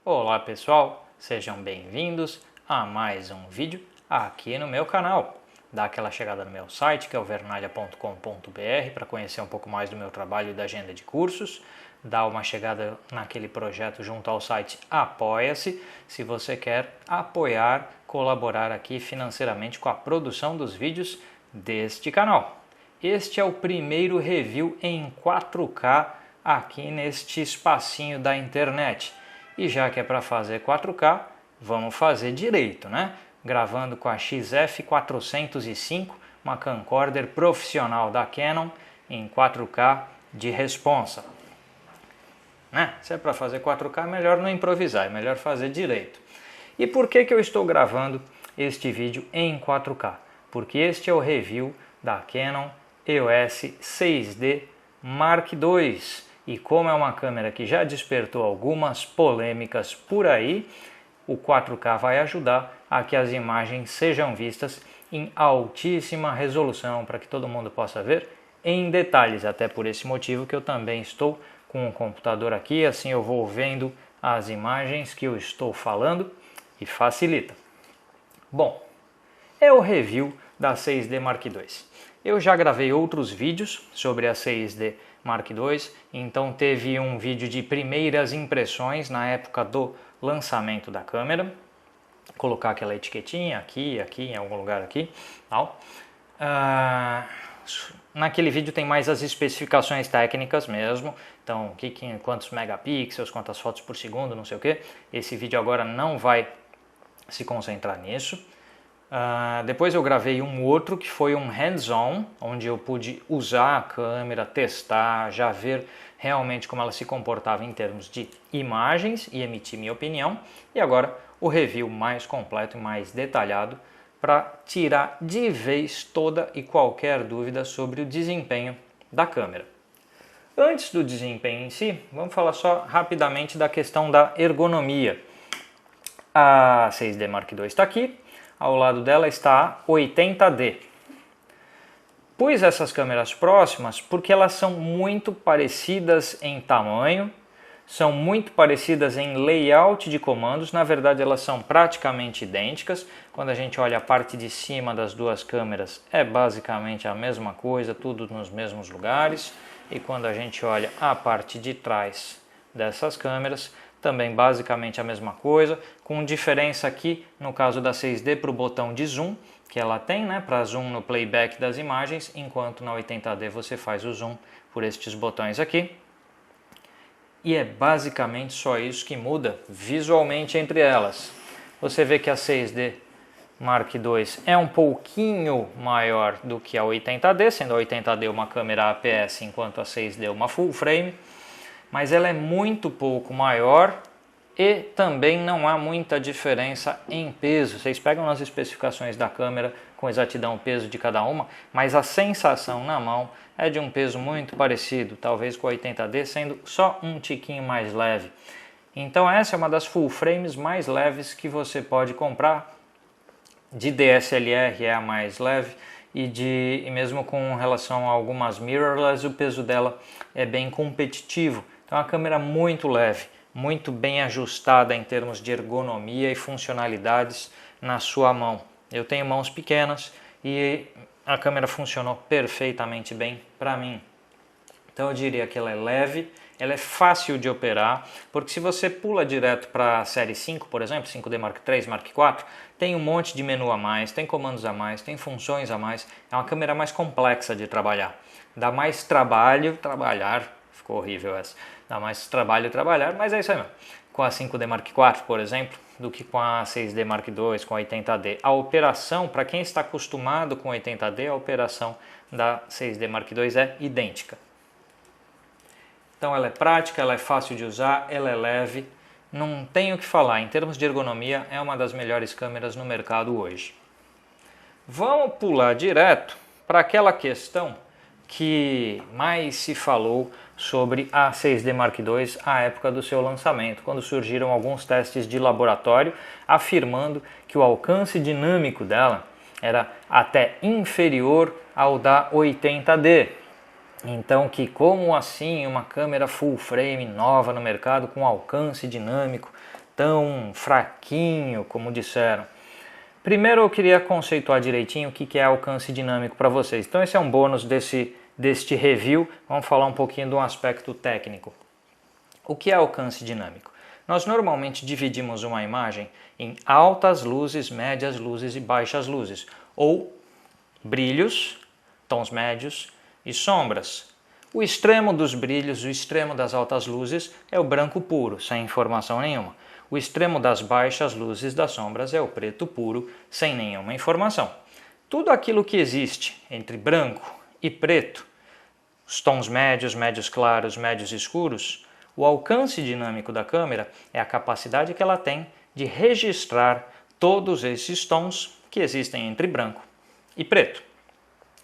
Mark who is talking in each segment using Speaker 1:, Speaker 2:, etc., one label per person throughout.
Speaker 1: Olá pessoal, sejam bem-vindos a mais um vídeo aqui no meu canal. Dá aquela chegada no meu site que é o vernalha.com.br para conhecer um pouco mais do meu trabalho e da agenda de cursos. Dá uma chegada naquele projeto junto ao site Apoia-se, se você quer apoiar, colaborar aqui financeiramente com a produção dos vídeos deste canal. Este é o primeiro review em 4K aqui neste espacinho da internet. E já que é para fazer 4K, vamos fazer direito, né? Gravando com a XF405, uma camcorder profissional da Canon em 4K de responsa. Né? Se é para fazer 4K, é melhor não improvisar, é melhor fazer direito. E por que eu estou gravando este vídeo em 4K? Porque este é o review da Canon EOS 6D Mark II. E como é uma câmera que já despertou algumas polêmicas por aí, o 4K vai ajudar a que as imagens sejam vistas em altíssima resolução para que todo mundo possa ver em detalhes. Até por esse motivo que eu também estou com o computador aqui, assim eu vou vendo as imagens que eu estou falando e facilita. Bom, é o review da 6D Mark II. Eu já gravei outros vídeos sobre a 6D Mark II, então teve um vídeo de primeiras impressões na época do lançamento da câmera. Vou colocar aquela etiquetinha aqui, em algum lugar aqui. Naquele vídeo tem mais as especificações técnicas mesmo, então quantos megapixels, quantas fotos por segundo, não sei o que. Esse vídeo agora não vai se concentrar nisso. Depois eu gravei um outro que foi um hands-on, onde eu pude usar a câmera, testar, já ver realmente como ela se comportava em termos de imagens e emitir minha opinião. E agora o review mais completo e mais detalhado para tirar de vez toda e qualquer dúvida sobre o desempenho da câmera. Antes do desempenho em si, vamos falar só rapidamente da questão da ergonomia. A 6D Mark II está aqui. Ao lado dela está a 80D. Pus essas câmeras próximas porque elas são muito parecidas em tamanho, são muito parecidas em layout de comandos, na verdade elas são praticamente idênticas. Quando a gente olha a parte de cima das duas câmeras é basicamente a mesma coisa, tudo nos mesmos lugares. E quando a gente olha a parte de trás dessas câmeras, também basicamente a mesma coisa, com diferença aqui no caso da 6D para o botão de zoom, que ela tem, né, para zoom no playback das imagens, enquanto na 80D você faz o zoom por estes botões aqui. E é basicamente só isso que muda visualmente entre elas. Você vê que a 6D Mark II é um pouquinho maior do que a 80D, sendo a 80D uma câmera APS, enquanto a 6D uma full frame. Mas ela é muito pouco maior e também não há muita diferença em peso. Vocês pegam nas especificações da câmera com exatidão o peso de cada uma, mas a sensação na mão é de um peso muito parecido, talvez com a 80D sendo só um tiquinho mais leve. Então essa é uma das full frames mais leves que você pode comprar. De DSLR é a mais leve. E mesmo com relação a algumas mirrorless, o peso dela é bem competitivo. Então é uma câmera muito leve, muito bem ajustada em termos de ergonomia e funcionalidades na sua mão. Eu tenho mãos pequenas e a câmera funcionou perfeitamente bem para mim. Então eu diria que ela é leve, ela é fácil de operar, porque se você pula direto para a série 5, por exemplo, 5D Mark III, Mark IV, tem um monte de menu a mais, tem comandos a mais, tem funções a mais, é uma câmera mais complexa de trabalhar. Dá mais trabalho trabalhar, ficou horrível essa, dá mais trabalho trabalhar, mas é isso aí mesmo. Com a 5D Mark IV, por exemplo, do que com a 6D Mark II, com a 80D. A operação, para quem está acostumado com a 80D, a operação da 6D Mark II é idêntica. Então ela é prática, ela é fácil de usar, ela é leve, não tenho o que falar, em termos de ergonomia é uma das melhores câmeras no mercado hoje. Vamos pular direto para aquela questão que mais se falou sobre a 6D Mark II à época do seu lançamento, quando surgiram alguns testes de laboratório afirmando que o alcance dinâmico dela era até inferior ao da 80D. Então, que como assim uma câmera full frame nova no mercado com alcance dinâmico tão fraquinho como disseram. Primeiro eu queria conceituar direitinho o que é alcance dinâmico para vocês. Então esse é um bônus deste review. Vamos falar um pouquinho de um aspecto técnico. O que é alcance dinâmico? Nós normalmente dividimos uma imagem em altas luzes, médias luzes e baixas luzes, ou brilhos, tons médios e sombras. O extremo dos brilhos, o extremo das altas luzes é o branco puro, sem informação nenhuma. O extremo das baixas luzes das sombras é o preto puro, sem nenhuma informação. Tudo aquilo que existe entre branco e preto, os tons médios, médios claros, médios escuros, o alcance dinâmico da câmera é a capacidade que ela tem de registrar todos esses tons que existem entre branco e preto.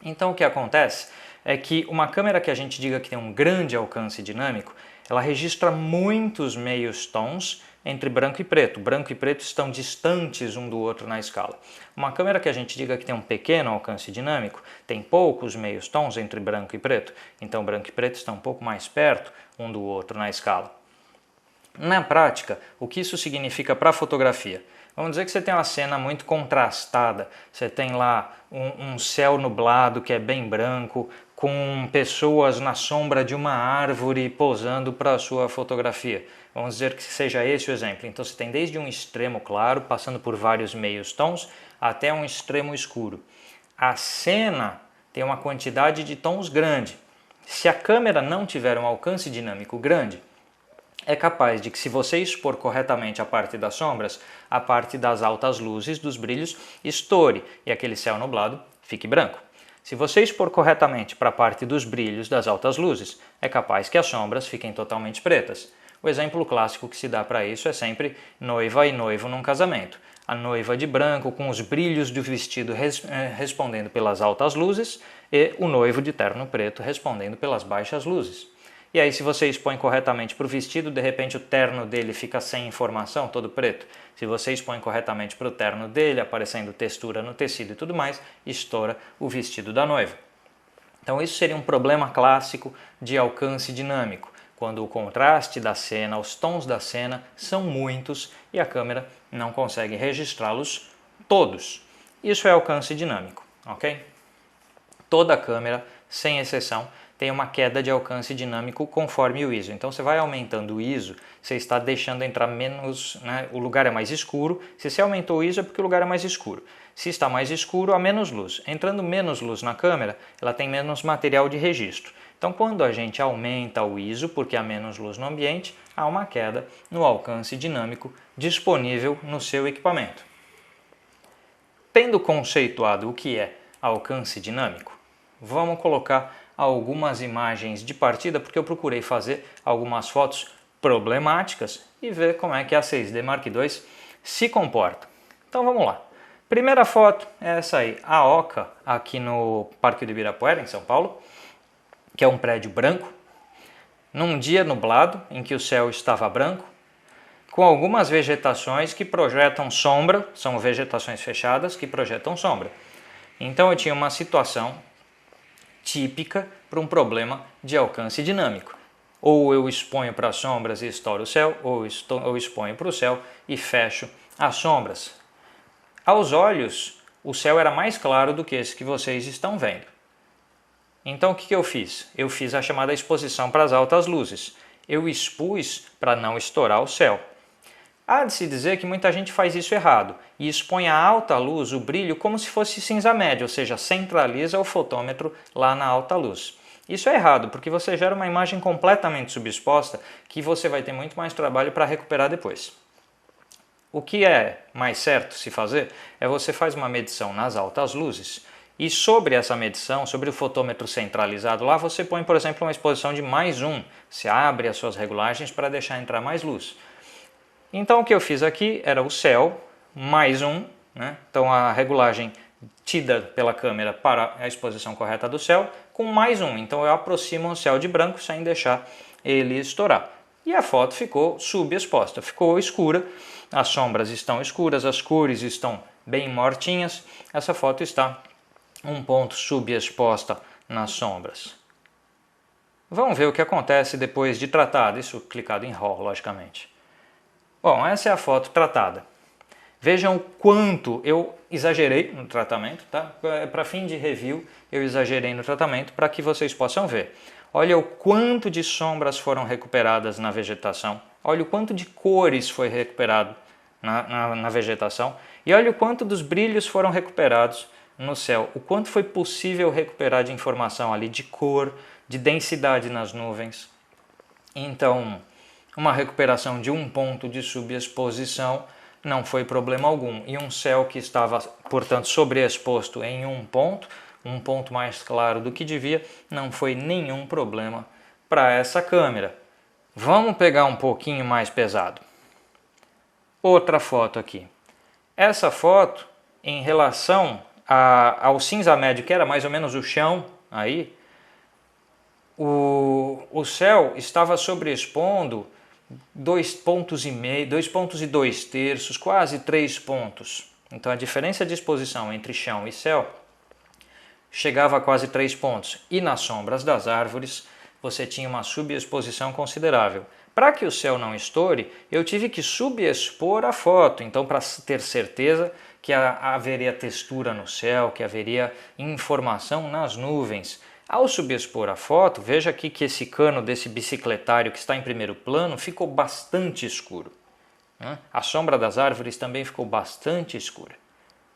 Speaker 1: Então o que acontece é que uma câmera que a gente diga que tem um grande alcance dinâmico, ela registra muitos meios tons entre branco e preto. Branco e preto estão distantes um do outro na escala. Uma câmera que a gente diga que tem um pequeno alcance dinâmico, tem poucos meios tons entre branco e preto, então branco e preto estão um pouco mais perto um do outro na escala. Na prática, o que isso significa para a fotografia? Vamos dizer que você tem uma cena muito contrastada, você tem lá um céu nublado que é bem branco, com pessoas na sombra de uma árvore posando para a sua fotografia. Vamos dizer que seja esse o exemplo. Então você tem desde um extremo claro, passando por vários meios tons, até um extremo escuro. A cena tem uma quantidade de tons grande. Se a câmera não tiver um alcance dinâmico grande, é capaz de que, se você expor corretamente a parte das sombras, a parte das altas luzes, dos brilhos, estoure e aquele céu nublado fique branco. Se você expor corretamente para a parte dos brilhos das altas luzes, é capaz que as sombras fiquem totalmente pretas. O exemplo clássico que se dá para isso é sempre noiva e noivo num casamento. A noiva de branco com os brilhos do vestido respondendo pelas altas luzes e o noivo de terno preto respondendo pelas baixas luzes. E aí, se você expõe corretamente para o vestido, de repente o terno dele fica sem informação, todo preto. Se você expõe corretamente para o terno dele, aparecendo textura no tecido e tudo mais, estoura o vestido da noiva. Então isso seria um problema clássico de alcance dinâmico, quando o contraste da cena, os tons da cena são muitos e a câmera não consegue registrá-los todos. Isso é alcance dinâmico, ok? Toda câmera, sem exceção, tem uma queda de alcance dinâmico conforme o ISO. Então você vai aumentando o ISO, você está deixando entrar menos, né? O lugar é mais escuro. Se você aumentou o ISO é porque o lugar é mais escuro. Se está mais escuro, há menos luz. Entrando menos luz na câmera, ela tem menos material de registro. Então quando a gente aumenta o ISO, porque há menos luz no ambiente, há uma queda no alcance dinâmico disponível no seu equipamento. Tendo conceituado o que é alcance dinâmico, vamos colocar algumas imagens de partida, porque eu procurei fazer algumas fotos problemáticas e ver como é que a 6D Mark II se comporta. Então vamos lá. Primeira foto é essa aí, a Oca, aqui no Parque do Ibirapuera, em São Paulo, que é um prédio branco, num dia nublado, em que o céu estava branco, com algumas vegetações que projetam sombra, são vegetações fechadas que projetam sombra. Então eu tinha uma situação típica para um problema de alcance dinâmico. Ou eu exponho para as sombras e estouro o céu, ou eu exponho para o céu e fecho as sombras. Aos olhos, o céu era mais claro do que esse que vocês estão vendo. Então o que eu fiz? Eu fiz a chamada exposição para as altas luzes. Eu expus para não estourar o céu. Há de se dizer que muita gente faz isso errado e expõe a alta luz, o brilho, como se fosse cinza médio, ou seja, centraliza o fotômetro lá na alta luz. Isso é errado, porque você gera uma imagem completamente subexposta que você vai ter muito mais trabalho para recuperar depois. O que é mais certo se fazer é você faz uma medição nas altas luzes e sobre essa medição, sobre o fotômetro centralizado lá, você põe, por exemplo, uma exposição de +1. Você abre as suas regulagens para deixar entrar mais luz. Então o que eu fiz aqui era o céu, +1, né? Então a regulagem tida pela câmera para a exposição correta do céu, com +1. Então eu aproximo o céu de branco sem deixar ele estourar. E a foto ficou subexposta, ficou escura, as sombras estão escuras, as cores estão bem mortinhas, essa foto está um ponto subexposta nas sombras. Vamos ver o que acontece depois de tratado, isso clicado em RAW, logicamente. Bom, essa é a foto tratada. Vejam o quanto eu exagerei no tratamento, tá? Para fim de review, eu exagerei no tratamento para que vocês possam ver. Olha o quanto de sombras foram recuperadas na vegetação. Olha o quanto de cores foi recuperado na vegetação. E olha o quanto dos brilhos foram recuperados no céu. O quanto foi possível recuperar de informação ali, de cor, de densidade nas nuvens. Então, uma recuperação de um ponto de subexposição não foi problema algum. E um céu que estava, portanto, sobreexposto em um ponto mais claro do que devia, não foi nenhum problema para essa câmera. Vamos pegar um pouquinho mais pesado. Outra foto aqui. Essa foto, em relação ao cinza médio, que era mais ou menos o chão aí, o céu estava sobreexpondo 2,5 pontos, 2,2, quase 3 pontos. Então a diferença de exposição entre chão e céu chegava a quase 3 pontos. E nas sombras das árvores você tinha uma subexposição considerável. Para que o céu não estoure, eu tive que subexpor a foto. Então, para ter certeza que haveria textura no céu, que haveria informação nas nuvens. Ao subexpor a foto, veja aqui que esse cano desse bicicletário que está em primeiro plano ficou bastante escuro. A sombra das árvores também ficou bastante escura.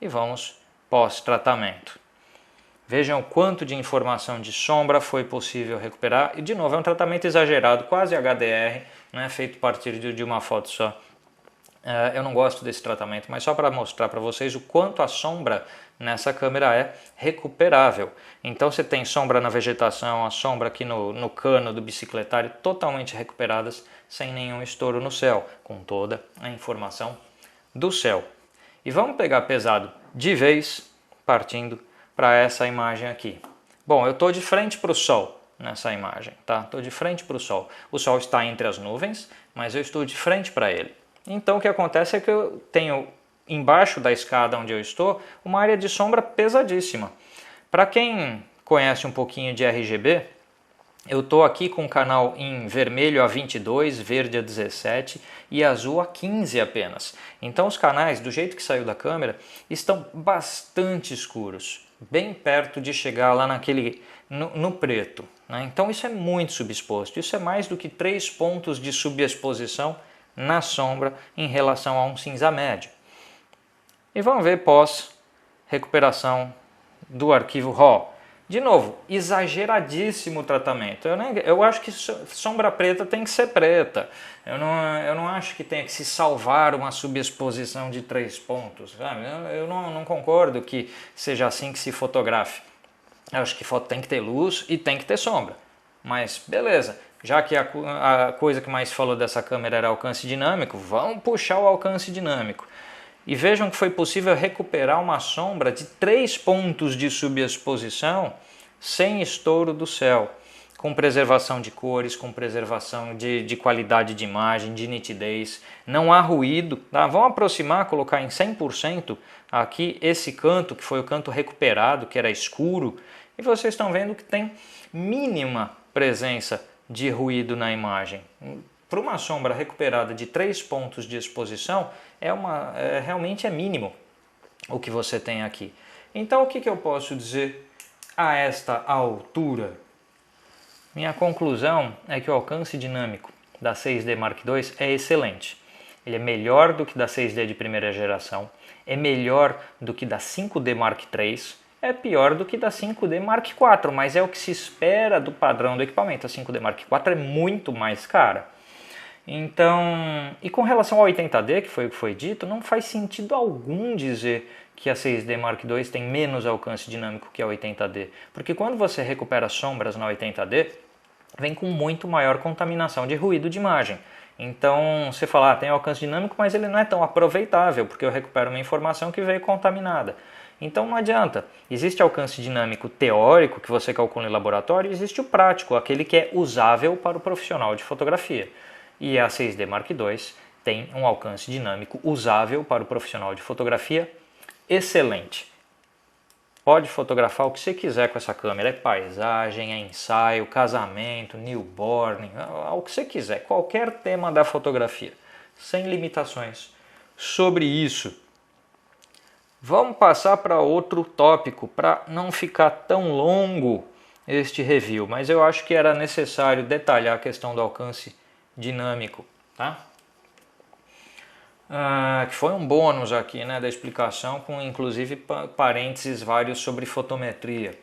Speaker 1: E vamos pós-tratamento. Vejam o quanto de informação de sombra foi possível recuperar. E de novo, é um tratamento exagerado, quase HDR, feito a partir de uma foto só. Eu não gosto desse tratamento, mas só para mostrar para vocês o quanto a sombra nessa câmera é recuperável. Então você tem sombra na vegetação, a sombra aqui no cano do bicicletário totalmente recuperadas, sem nenhum estouro no céu, com toda a informação do céu. E vamos pegar pesado de vez, partindo para essa imagem aqui. Bom, eu estou de frente para o sol nessa imagem, tá? Estou de frente para o sol. O sol está entre as nuvens, mas eu estou de frente para ele. Então o que acontece é que eu tenho embaixo da escada onde eu estou uma área de sombra pesadíssima. Para quem conhece um pouquinho de RGB, eu estou aqui com o canal em vermelho a 22, verde a 17 e azul a 15 apenas. Então os canais, do jeito que saiu da câmera, estão bastante escuros, bem perto de chegar lá no preto. Então isso é muito subexposto, isso é mais do que 3 pontos de subexposição na sombra em relação a um cinza médio. E vamos ver pós-recuperação do arquivo RAW. De novo, exageradíssimo o tratamento. Eu acho que sombra preta tem que ser preta. Eu não acho que tenha que se salvar uma subexposição de 3 pontos. Sabe? Eu não concordo que seja assim que se fotografe. Eu acho que foto tem que ter luz e tem que ter sombra. Mas beleza, já que a coisa que mais falou dessa câmera era alcance dinâmico, vamos puxar o alcance dinâmico. E vejam que foi possível recuperar uma sombra de 3 pontos de subexposição sem estouro do céu, com preservação de cores, com preservação de qualidade de imagem, de nitidez. Não há ruído. Tá? Vamos aproximar, colocar em 100% aqui esse canto, que foi o canto recuperado, que era escuro. E vocês estão vendo que tem mínima presença de ruído na imagem. Para uma sombra recuperada de 3 pontos de exposição, realmente é mínimo o que você tem aqui. Então o que eu posso dizer a esta altura? Minha conclusão é que o alcance dinâmico da 6D Mark II é excelente. Ele é melhor do que da 6D de primeira geração, é melhor do que da 5D Mark III, é pior do que da 5D Mark IV, mas é o que se espera do padrão do equipamento. A 5D Mark IV é muito mais cara. Então, e com relação ao 80D, que foi o que foi dito, não faz sentido algum dizer que a 6D Mark II tem menos alcance dinâmico que a 80D, porque quando você recupera sombras na 80D, vem com muito maior contaminação de ruído de imagem. Então, você fala, tem alcance dinâmico, mas ele não é tão aproveitável, porque eu recupero uma informação que veio contaminada. Então não adianta, existe alcance dinâmico teórico que você calcula em laboratório, existe o prático, aquele que é usável para o profissional de fotografia. E a 6D Mark II tem um alcance dinâmico usável para o profissional de fotografia excelente. Pode fotografar o que você quiser com essa câmera, é paisagem, é ensaio, casamento, newborn, o que você quiser, qualquer tema da fotografia. sem limitações sobre isso. Vamos passar para outro tópico, para não ficar tão longo este review, mas eu acho que era necessário detalhar a questão do alcance dinâmico, tá? Que foi um bônus aqui, né, da explicação, com inclusive parênteses vários sobre fotometria.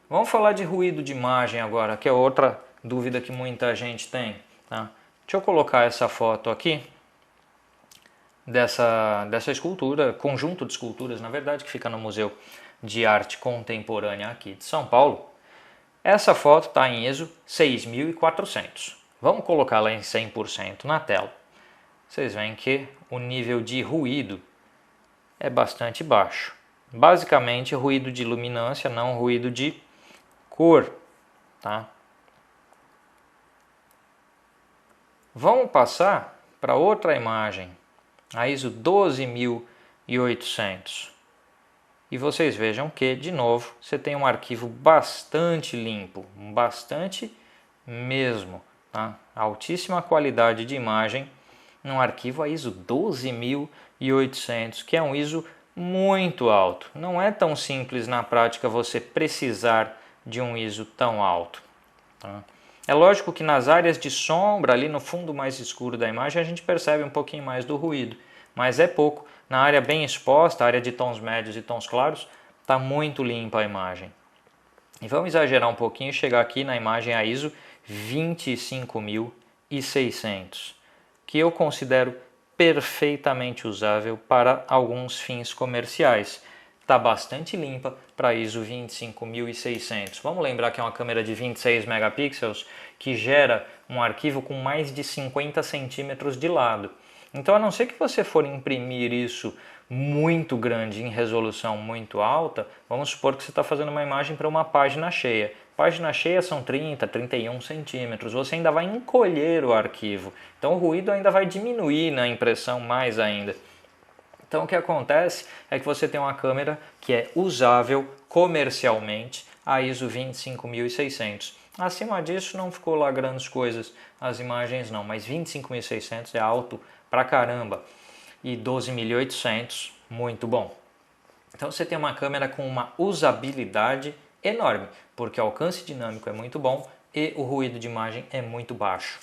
Speaker 1: Vamos falar de ruído de imagem agora, que é outra dúvida que muita gente tem, tá? Deixa eu colocar essa foto aqui dessa escultura, conjunto de esculturas, na verdade, que fica no Museu de Arte Contemporânea aqui de São Paulo. Essa foto está em ISO 6400. Vamos colocá-la em 100% na tela. Vocês veem que o nível de ruído é bastante baixo. Basicamente, ruído de luminância, não ruído de cor, tá? Vamos passar para outra imagem, a ISO 12800. E vocês vejam que, de novo, você tem um arquivo bastante limpo, bastante mesmo, tá? Altíssima qualidade de imagem num arquivo a ISO 12800, que é um ISO muito alto. Não é tão simples na prática você precisar de um ISO tão alto, tá? É lógico que nas áreas de sombra, ali no fundo mais escuro da imagem, a gente percebe um pouquinho mais do ruído, mas é pouco. Na área bem exposta, a área de tons médios e tons claros, está muito limpa a imagem. E vamos exagerar um pouquinho e chegar aqui na imagem a ISO 25600, que eu considero perfeitamente usável para alguns fins comerciais. Está bastante limpa para ISO 25600. Vamos lembrar que é uma câmera de 26 megapixels que gera um arquivo com mais de 50 centímetros de lado. Então, a não ser que você for imprimir isso muito grande, em resolução muito alta, vamos supor que você está fazendo uma imagem para uma página cheia. Página cheia são 30, 31 centímetros. Você ainda vai encolher o arquivo. Então, o ruído ainda vai diminuir na impressão mais ainda. Então, o que acontece é que você tem uma câmera que é usável comercialmente a ISO 25600. Acima disso, não ficou lá grandes coisas as imagens não, mas 25600 é alto pra caramba. E 12800, muito bom. Então, você tem uma câmera com uma usabilidade enorme, porque o alcance dinâmico é muito bom e o ruído de imagem é muito baixo.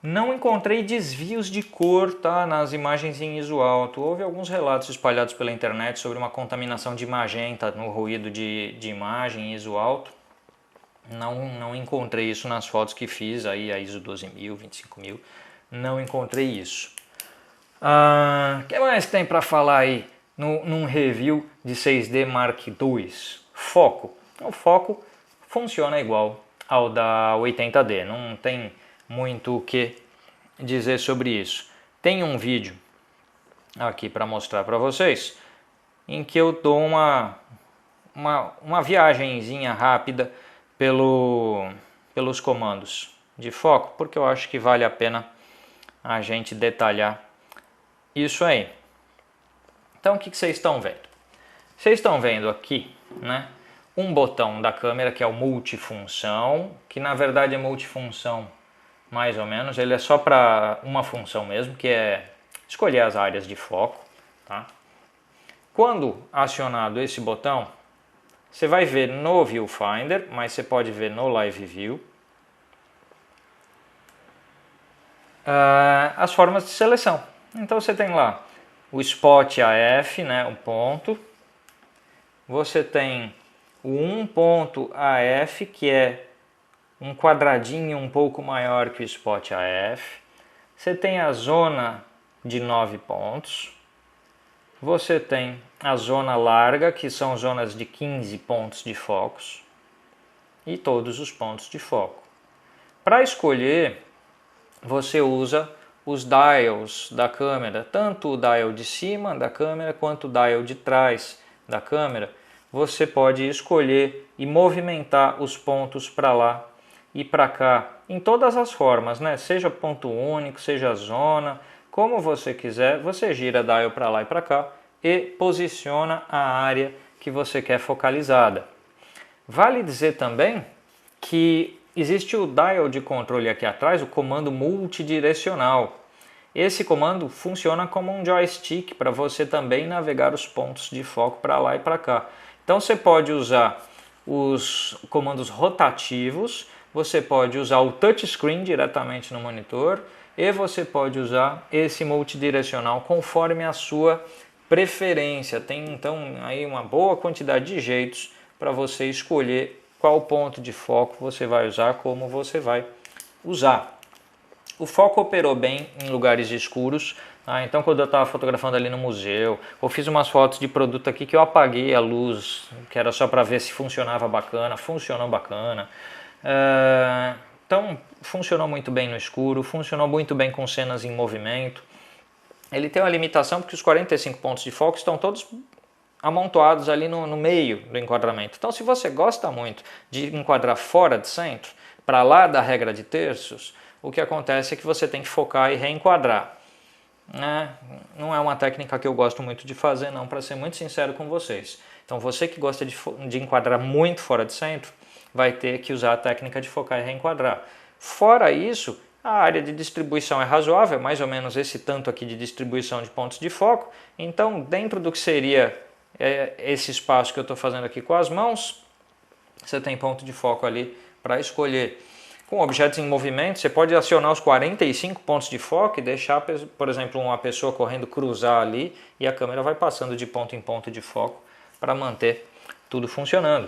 Speaker 1: Não encontrei desvios de cor, tá, nas imagens em ISO alto. Houve alguns relatos espalhados pela internet sobre uma contaminação de magenta no ruído de imagem em ISO alto. Não encontrei isso nas fotos que fiz, aí a ISO 12000, 25000, não encontrei isso. O que mais tem para falar aí num review de 6D Mark II? Foco. O foco funciona igual ao da 80D, não tem muito o que dizer sobre isso. Tem um vídeo aqui para mostrar para vocês em que eu dou uma viagenzinha rápida pelos comandos de foco, porque eu acho que vale a pena a gente detalhar isso aí. Então, o que vocês estão vendo? Vocês estão vendo aqui, né, um botão da câmera que é o multifunção, que na verdade é multifunção mais ou menos, ele é só para uma função mesmo, que é escolher as áreas de foco, tá? Quando acionado esse botão, você vai ver no Viewfinder, mas você pode ver no Live View, as formas de seleção. Então você tem lá o Spot AF, né, um ponto. Você tem o 1.AF, que é um quadradinho um pouco maior que o Spot AF. Você tem a zona de 9 pontos. Você tem a zona larga, que são zonas de 15 pontos de focos. E todos os pontos de foco. Para escolher, você usa os dials da câmera, tanto o dial de cima da câmera quanto o dial de trás da câmera. Você pode escolher e movimentar os pontos para lá e para cá, em todas as formas, né? Seja ponto único, seja zona, como você quiser, você gira dial para lá e para cá e posiciona a área que você quer focalizada. Vale dizer também que existe o dial de controle aqui atrás, o comando multidirecional. Esse comando funciona como um joystick para você também navegar os pontos de foco para lá e para cá. Então você pode usar os comandos rotativos, você pode usar o touchscreen diretamente no monitor e você pode usar esse multidirecional conforme a sua preferência. Tem então aí uma boa quantidade de jeitos para você escolher qual ponto de foco você vai usar, como você vai usar. O foco operou bem em lugares escuros, tá? Então quando eu estava fotografando ali no museu, eu fiz umas fotos de produto aqui que eu apaguei a luz, que era só para ver se funcionava bacana, funcionou bacana. Então funcionou muito bem no escuro, funcionou muito bem com cenas em movimento. Ele tem uma limitação porque os 45 pontos de foco estão todos amontoados ali no meio do enquadramento. Então se você gosta muito de enquadrar fora de centro, para lá da regra de terços, o que acontece é que você tem que focar e reenquadrar. Não é uma técnica que eu gosto muito de fazer não, para ser muito sincero com vocês. Então você que gosta de enquadrar muito fora de centro, vai ter que usar a técnica de focar e reenquadrar. Fora isso, a área de distribuição é razoável, mais ou menos esse tanto aqui de distribuição de pontos de foco. Então dentro do que seria esse espaço que eu estou fazendo aqui com as mãos, você tem ponto de foco ali para escolher. Com objetos em movimento, você pode acionar os 45 pontos de foco e deixar, por exemplo, uma pessoa correndo cruzar ali e a câmera vai passando de ponto em ponto de foco para manter tudo funcionando.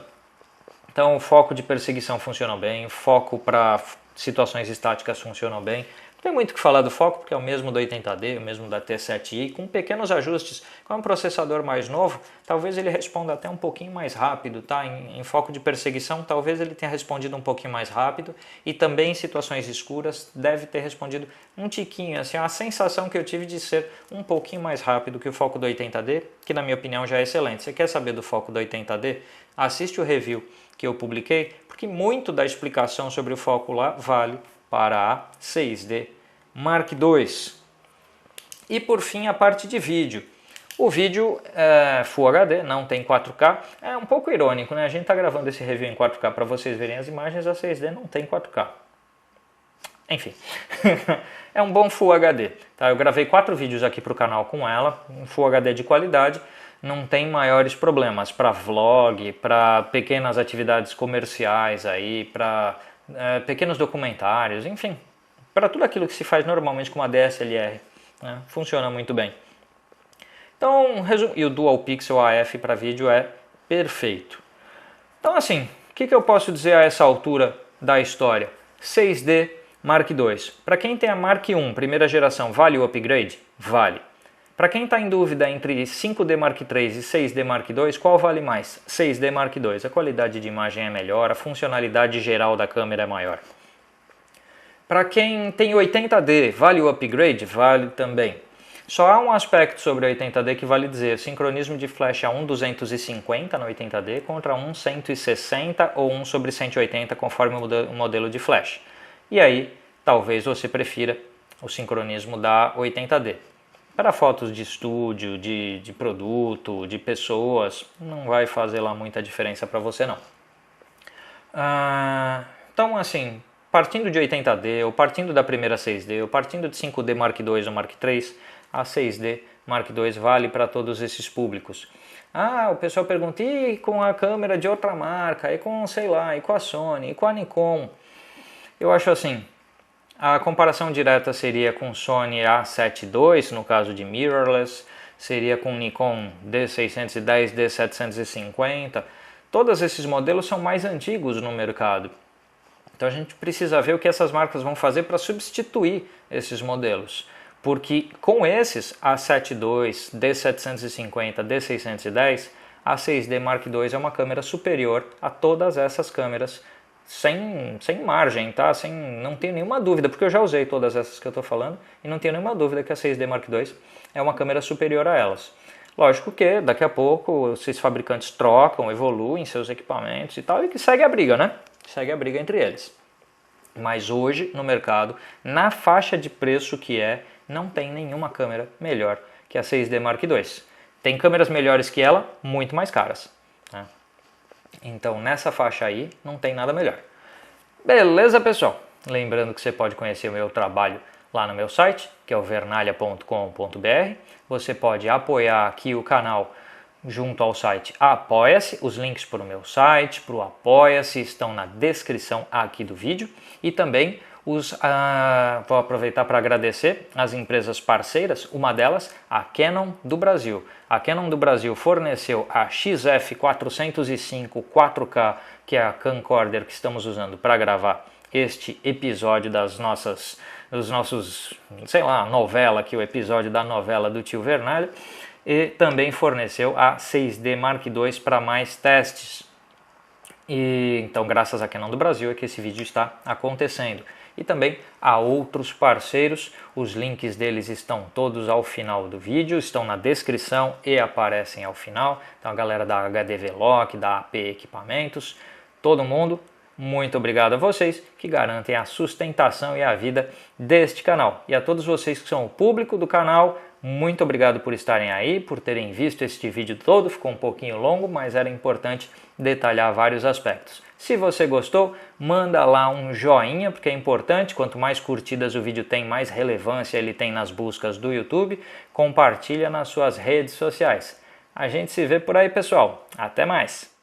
Speaker 1: Então o foco de perseguição funciona bem, o foco para situações estáticas funciona bem. Não tem muito o que falar do foco, porque é o mesmo do 80D, o mesmo da T7i, com pequenos ajustes. Com um processador mais novo, talvez ele responda até um pouquinho mais rápido, tá? Em foco de perseguição, talvez ele tenha respondido um pouquinho mais rápido, e também em situações escuras, deve ter respondido um tiquinho, assim, a sensação que eu tive de ser um pouquinho mais rápido que o foco do 80D, que na minha opinião já é excelente. Você quer saber do foco do 80D? Assiste o review que eu publiquei, porque muito da explicação sobre o foco lá vale para a 6D Mark II. E por fim a parte de vídeo. O vídeo é Full HD, não tem 4K. É um pouco irônico, né? A gente está gravando esse review em 4K para vocês verem as imagens, a 6D não tem 4K. Enfim, é um bom Full HD. Tá? Eu gravei 4 vídeos aqui para o canal com ela, um Full HD de qualidade, não tem maiores problemas para vlog, para pequenas atividades comerciais aí, para pequenos documentários, enfim, para tudo aquilo que se faz normalmente com uma DSLR, né? Funciona muito bem. Então, e o Dual Pixel AF para vídeo é perfeito. Então assim, o que eu posso dizer a essa altura da história? 6D Mark II. Para quem tem a Mark I, primeira geração, vale o upgrade? Vale. Para quem está em dúvida entre 5D Mark III e 6D Mark II, qual vale mais? 6D Mark II. A qualidade de imagem é melhor, a funcionalidade geral da câmera é maior. Para quem tem 80D, vale o upgrade? Vale também. Só há um aspecto sobre o 80D que vale dizer: sincronismo de flash a 1/250 no 80D contra 1/160 ou 1/180 conforme o modelo de flash. E aí, talvez você prefira o sincronismo da 80D. Para fotos de estúdio, de produto, de pessoas, não vai fazer lá muita diferença para você não. Então assim, partindo de 80D, ou partindo da primeira 6D, ou partindo de 5D Mark II ou Mark III, a 6D Mark II vale para todos esses públicos. O pessoal pergunta, e com a câmera de outra marca, e com, sei lá, e com a Sony, e com a Nikon? Eu acho assim, a comparação direta seria com Sony A7 II, no caso de mirrorless, seria com Nikon D610, D750. Todos esses modelos são mais antigos no mercado. Então a gente precisa ver o que essas marcas vão fazer para substituir esses modelos. Porque com esses, A7 II, D750, D610, a 6D Mark II é uma câmera superior a todas essas câmeras, sem margem, tá? Não tenho nenhuma dúvida, porque eu já usei todas essas que eu estou falando e não tenho nenhuma dúvida que a 6D Mark II é uma câmera superior a elas. Lógico que daqui a pouco esses fabricantes trocam, evoluem seus equipamentos e tal, e que segue a briga, né? Segue a briga entre eles. Mas hoje no mercado, na faixa de preço que não tem nenhuma câmera melhor que a 6D Mark II. Tem câmeras melhores que ela, muito mais caras, né? Então nessa faixa aí não tem nada melhor. Beleza, pessoal? Lembrando que você pode conhecer o meu trabalho lá no meu site, que é o vernalha.com.br. Você pode apoiar aqui o canal junto ao site Apoia-se. Os links para o meu site, para o Apoia-se, estão na descrição aqui do vídeo. E também vou aproveitar para agradecer as empresas parceiras, uma delas, a Canon do Brasil. A Canon do Brasil forneceu a XF405 4K, que é a camcorder que estamos usando para gravar este episódio dos nossos, sei lá, novela aqui, o episódio da novela do Tio Vernalha. E também forneceu a 6D Mark II para mais testes. E então, graças a Canon do Brasil é que esse vídeo está acontecendo. E também há outros parceiros, os links deles estão todos ao final do vídeo, estão na descrição e aparecem ao final. Então a galera da HD Veloc, da AP Equipamentos, todo mundo, muito obrigado a vocês que garantem a sustentação e a vida deste canal. E a todos vocês que são o público do canal, muito obrigado por estarem aí, por terem visto este vídeo todo, ficou um pouquinho longo, mas era importante detalhar vários aspectos. Se você gostou, manda lá um joinha, porque é importante, quanto mais curtidas o vídeo tem, mais relevância ele tem nas buscas do YouTube. Compartilha nas suas redes sociais. A gente se vê por aí, pessoal. Até mais!